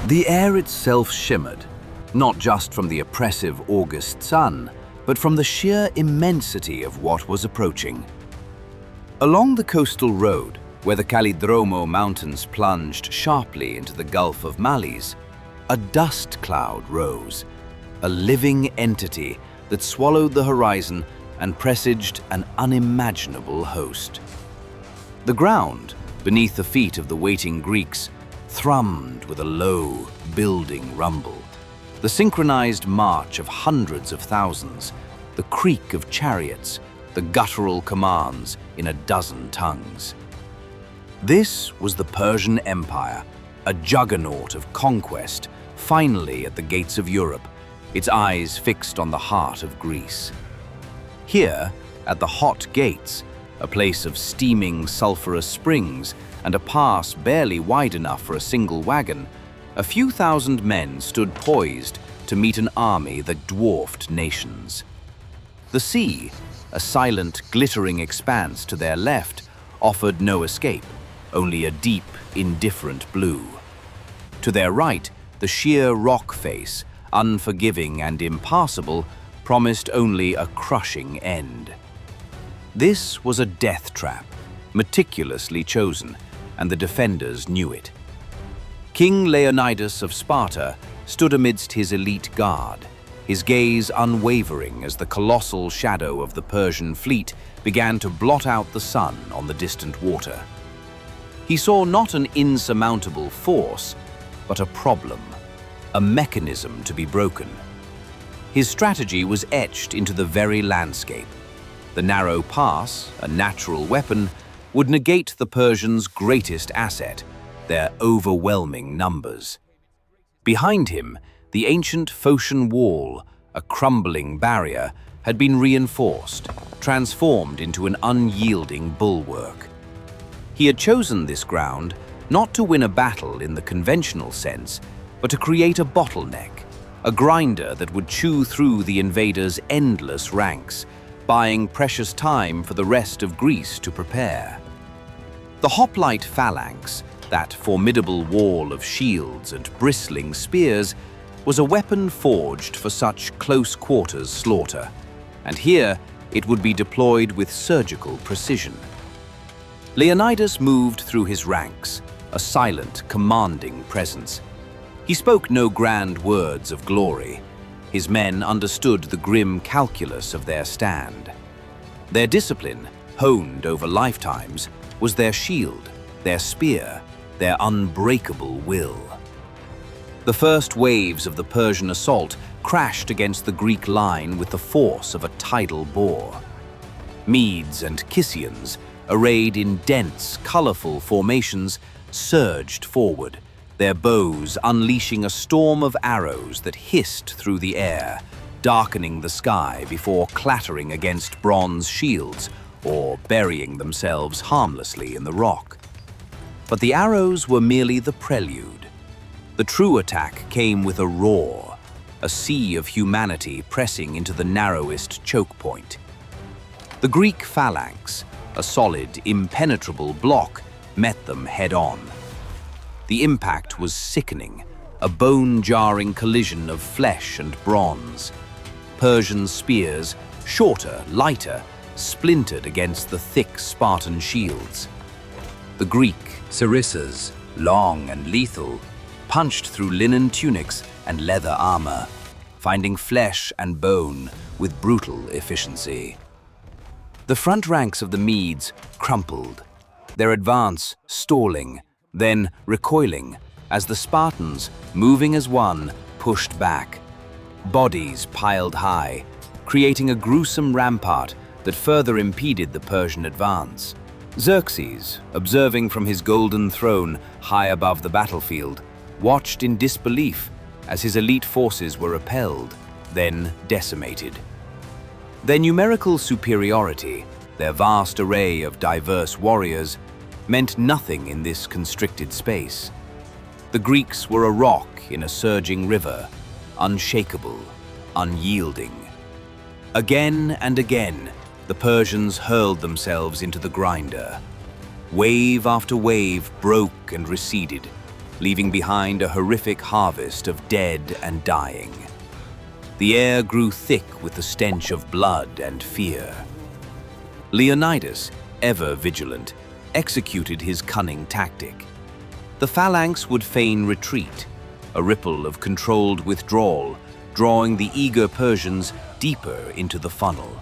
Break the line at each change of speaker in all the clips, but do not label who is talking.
The air itself shimmered, not just from the oppressive August sun, but from the sheer immensity of what was approaching. Along the coastal road, where the Calidromo Mountains plunged sharply into the Gulf of Mali's, a dust cloud rose, a living entity that swallowed the horizon and presaged an unimaginable host. The ground, beneath the feet of the waiting Greeks, thrummed with a low, building rumble. The synchronized march of hundreds of thousands, the creak of chariots, the guttural commands in a dozen tongues. This was the Persian Empire, a juggernaut of conquest, finally at the gates of Europe, its eyes fixed on the heart of Greece. Here, at the hot gates, a place of steaming sulphurous springs and a pass barely wide enough for a single wagon, a few thousand men stood poised to meet an army that dwarfed nations. The sea, a silent, glittering expanse to their left, offered no escape, only a deep, indifferent blue. To their right, the sheer rock face, unforgiving and impassable, promised only a crushing end. This was a death trap, meticulously chosen, and the defenders knew it. King Leonidas of Sparta stood amidst his elite guard, his gaze unwavering as the colossal shadow of the Persian fleet began to blot out the sun on the distant water. He saw not an insurmountable force, but a problem, a mechanism to be broken. His strategy was etched into the very landscape. The narrow pass, a natural weapon, would negate the Persians' greatest asset, their overwhelming numbers. Behind him, the ancient Phocian wall, a crumbling barrier, had been reinforced, transformed into an unyielding bulwark. He had chosen this ground not to win a battle in the conventional sense, but to create a bottleneck, a grinder that would chew through the invaders' endless ranks, buying precious time for the rest of Greece to prepare. The hoplite phalanx, that formidable wall of shields and bristling spears, was a weapon forged for such close-quarters slaughter, and here it would be deployed with surgical precision. Leonidas moved through his ranks, a silent, commanding presence. He spoke no grand words of glory. His men understood the grim calculus of their stand. Their discipline, honed over lifetimes, was their shield, their spear, their unbreakable will. The first waves of the Persian assault crashed against the Greek line with the force of a tidal bore. Medes and Kissians, arrayed in dense, colorful formations, surged forward, their bows unleashing a storm of arrows that hissed through the air, darkening the sky before clattering against bronze shields or burying themselves harmlessly in the rock. But the arrows were merely the prelude. The true attack came with a roar, a sea of humanity pressing into the narrowest choke point. The Greek phalanx, a solid, impenetrable block, met them head-on. The impact was sickening, a bone-jarring collision of flesh and bronze. Persian spears, shorter, lighter, splintered against the thick Spartan shields. The Greek sarissas, long and lethal, punched through linen tunics and leather armor, finding flesh and bone with brutal efficiency. The front ranks of the Medes crumpled, their advance stalling, then recoiling, as the Spartans, moving as one, pushed back. Bodies piled high, creating a gruesome rampart that further impeded the Persian advance. Xerxes, observing from his golden throne high above the battlefield, watched in disbelief as his elite forces were repelled, then decimated. Their numerical superiority, their vast array of diverse warriors, meant nothing in this constricted space. The Greeks were a rock in a surging river, unshakable, unyielding. Again and again, the Persians hurled themselves into the grinder. Wave after wave broke and receded, leaving behind a horrific harvest of dead and dying. The air grew thick with the stench of blood and fear. Leonidas, ever vigilant, executed his cunning tactic. The phalanx would feign retreat, a ripple of controlled withdrawal, drawing the eager Persians deeper into the funnel.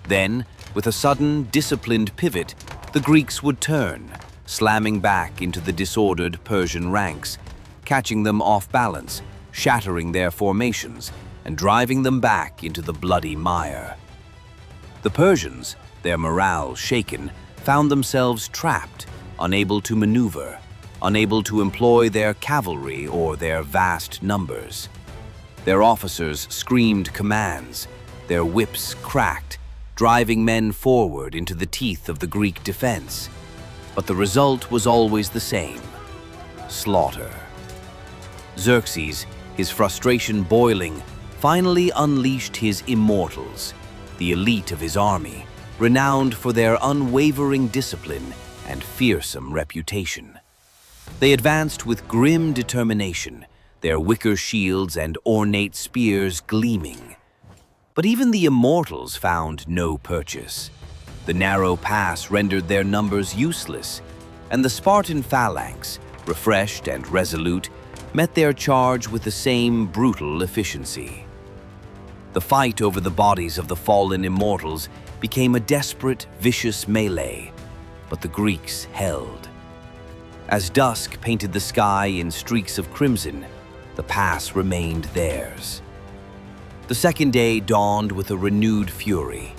Then, with a sudden, disciplined pivot, the Greeks would turn, slamming back into the disordered Persian ranks, catching them off balance, shattering their formations, and driving them back into the bloody mire. The Persians, their morale shaken, found themselves trapped, unable to maneuver, unable to employ their cavalry or their vast numbers. Their officers screamed commands, their whips cracked, driving men forward into the teeth of the Greek defense. But the result was always the same: slaughter. Xerxes, his frustration boiling, finally unleashed his immortals, the elite of his army, renowned for their unwavering discipline and fearsome reputation. They advanced with grim determination, their wicker shields and ornate spears gleaming. But even the immortals found no purchase. The narrow pass rendered their numbers useless, and the Spartan phalanx, refreshed and resolute, met their charge with the same brutal efficiency. The fight over the bodies of the fallen immortals became a desperate, vicious melee, but the Greeks held. As dusk painted the sky in streaks of crimson, the pass remained theirs. The second day dawned with a renewed fury.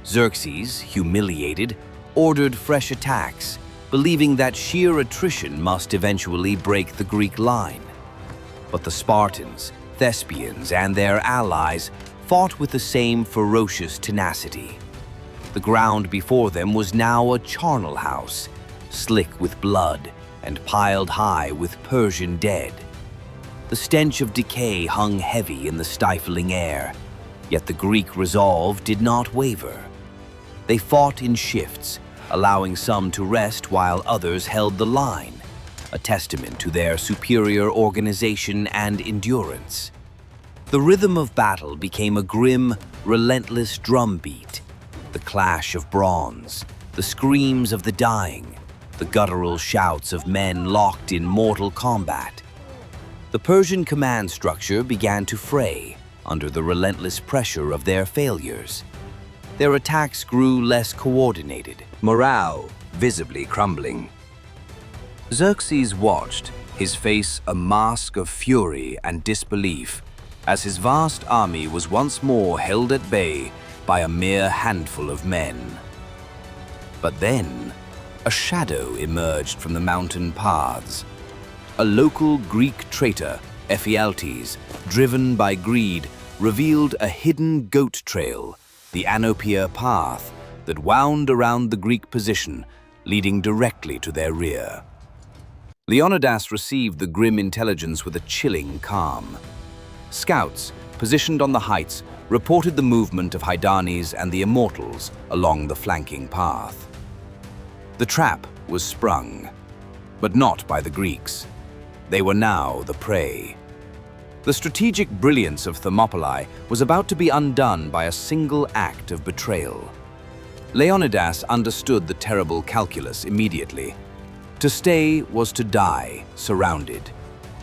Xerxes, humiliated, ordered fresh attacks, believing that sheer attrition must eventually break the Greek line. But the Spartans, Thespians, and their allies fought with the same ferocious tenacity. The ground before them was now a charnel house, slick with blood and piled high with Persian dead. The stench of decay hung heavy in the stifling air, yet the Greek resolve did not waver. They fought in shifts, allowing some to rest while others held the line, a testament to their superior organization and endurance. The rhythm of battle became a grim, relentless drumbeat, the clash of bronze, the screams of the dying, the guttural shouts of men locked in mortal combat. The Persian command structure began to fray under the relentless pressure of their failures. Their attacks grew less coordinated, morale visibly crumbling. Xerxes watched, his face a mask of fury and disbelief, as his vast army was once more held at bay by a mere handful of men. But then, a shadow emerged from the mountain paths. A local Greek traitor, Ephialtes, driven by greed, revealed a hidden goat trail, the Anopia path, that wound around the Greek position, leading directly to their rear. Leonidas received the grim intelligence with a chilling calm. Scouts, positioned on the heights, reported the movement of Hydarnes and the Immortals along the flanking path. The trap was sprung, but not by the Greeks. They were now the prey. The strategic brilliance of Thermopylae was about to be undone by a single act of betrayal. Leonidas understood the terrible calculus immediately. To stay was to die, surrounded.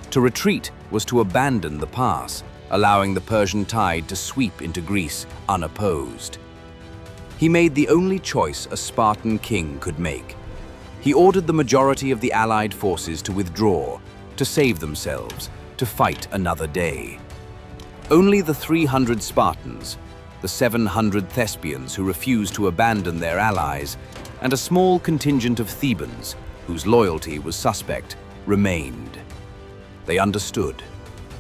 To retreat was to abandon the pass, allowing the Persian tide to sweep into Greece unopposed. He made the only choice a Spartan king could make. He ordered the majority of the allied forces to withdraw, to save themselves, to fight another day. Only the 300 Spartans, the 700 Thespians who refused to abandon their allies, and a small contingent of Thebans, whose loyalty was suspect, remained. They understood.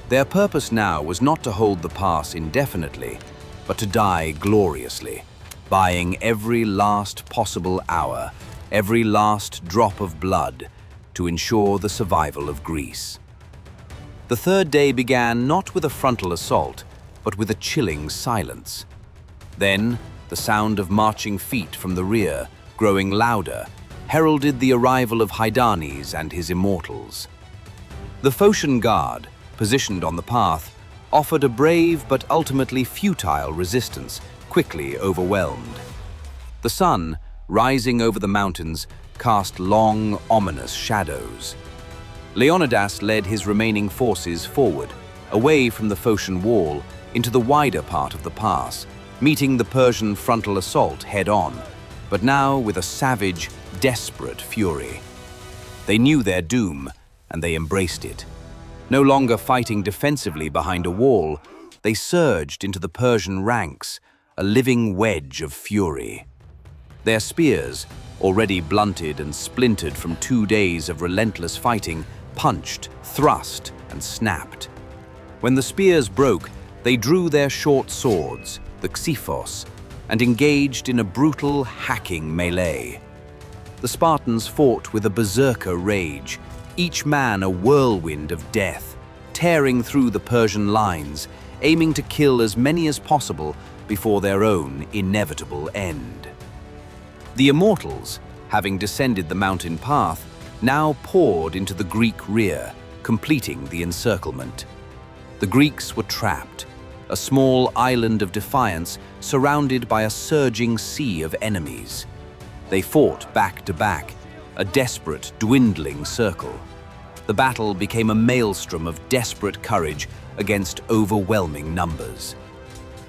Their purpose now was not to hold the pass indefinitely, but to die gloriously, buying every last possible hour, every last drop of blood, to ensure the survival of Greece. The third day began not with a frontal assault, but with a chilling silence. Then, the sound of marching feet from the rear, growing louder, heralded the arrival of Hydarnes and his Immortals. The Phocian Guard, positioned on the path, offered a brave but ultimately futile resistance, quickly overwhelmed. The sun, rising over the mountains, cast long, ominous shadows. Leonidas led his remaining forces forward, away from the Phocian wall, into the wider part of the pass, meeting the Persian frontal assault head-on, but now with a savage, desperate fury. They knew their doom, and they embraced it. No longer fighting defensively behind a wall, they surged into the Persian ranks, a living wedge of fury. Their spears, already blunted and splintered from 2 days of relentless fighting, punched, thrust, and snapped. When the spears broke, they drew their short swords, the xiphos, and engaged in a brutal, hacking melee. The Spartans fought with a berserker rage, each man a whirlwind of death, tearing through the Persian lines, aiming to kill as many as possible before their own inevitable end. The immortals, having descended the mountain path, now poured into the Greek rear, completing the encirclement. The Greeks were trapped, a small island of defiance surrounded by a surging sea of enemies. They fought back to back, a desperate, dwindling circle. The battle became a maelstrom of desperate courage against overwhelming numbers.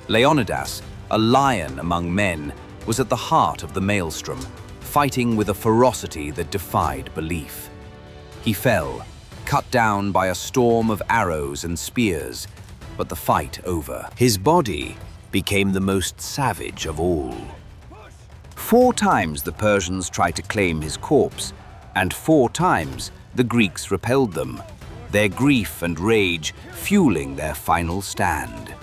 Leonidas, a lion among men, was at the heart of the maelstrom, fighting with a ferocity that defied belief. He fell, cut down by a storm of arrows and spears, but the fight over. His body became the most savage of all. 4 times the Persians tried to claim his corpse, and 4 times the Greeks repelled them, their grief and rage fueling their final stand.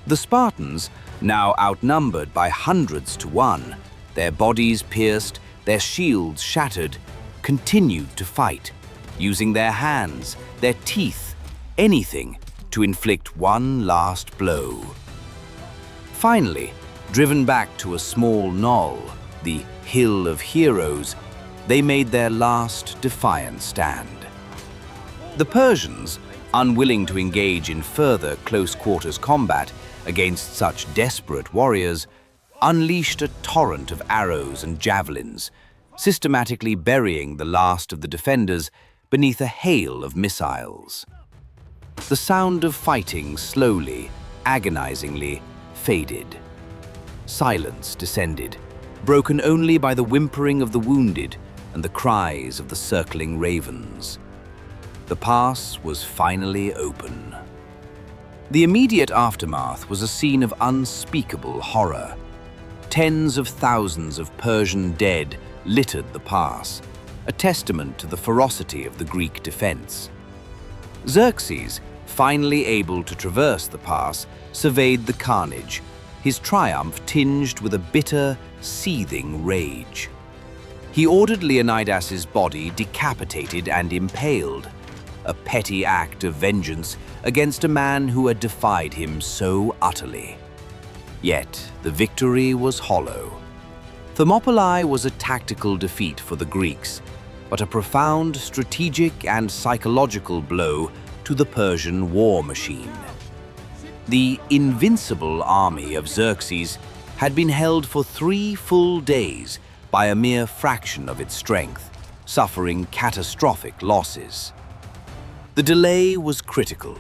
The Spartans, now outnumbered by hundreds to 1, their bodies pierced, their shields shattered, continued to fight, using their hands, their teeth, anything to inflict one last blow. Finally, driven back to a small knoll, the Hill of Heroes, they made their last defiant stand. The Persians, unwilling to engage in further close-quarters combat against such desperate warriors, unleashed a torrent of arrows and javelins, systematically burying the last of the defenders beneath a hail of missiles. The sound of fighting slowly, agonizingly, faded. Silence descended, broken only by the whimpering of the wounded and the cries of the circling ravens. The pass was finally open. The immediate aftermath was a scene of unspeakable horror. Tens of thousands of Persian dead littered the pass, a testament to the ferocity of the Greek defense. Xerxes, finally able to traverse the pass, surveyed the carnage, his triumph tinged with a bitter, seething rage. He ordered Leonidas's body decapitated and impaled, a petty act of vengeance against a man who had defied him so utterly. Yet the victory was hollow. Thermopylae was a tactical defeat for the Greeks, but a profound strategic and psychological blow to the Persian war machine. The invincible army of Xerxes had been held for 3 full days by a mere fraction of its strength, suffering catastrophic losses. The delay was critical.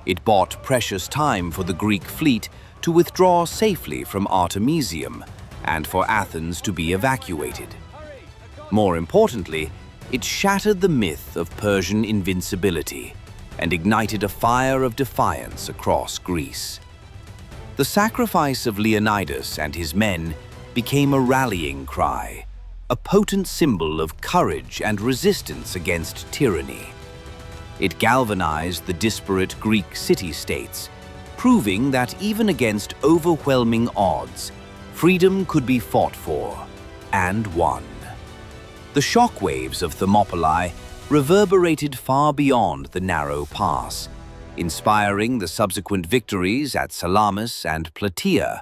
It bought precious time for the Greek fleet to withdraw safely from Artemisium and for Athens to be evacuated. More importantly, it shattered the myth of Persian invincibility and ignited a fire of defiance across Greece. The sacrifice of Leonidas and his men became a rallying cry, a potent symbol of courage and resistance against tyranny. It galvanized the disparate Greek city-states, proving that even against overwhelming odds, freedom could be fought for and won. The shockwaves of Thermopylae reverberated far beyond the narrow pass, inspiring the subsequent victories at Salamis and Plataea,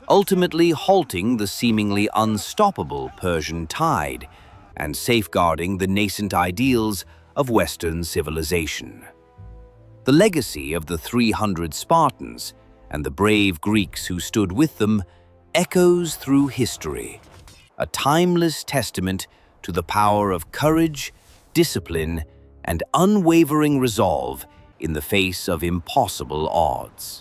ultimately halting the seemingly unstoppable Persian tide and safeguarding the nascent ideals of Western civilization. The legacy of the 300 Spartans and the brave Greeks who stood with them echoes through history, a timeless testament to the power of courage, discipline, and unwavering resolve in the face of impossible odds.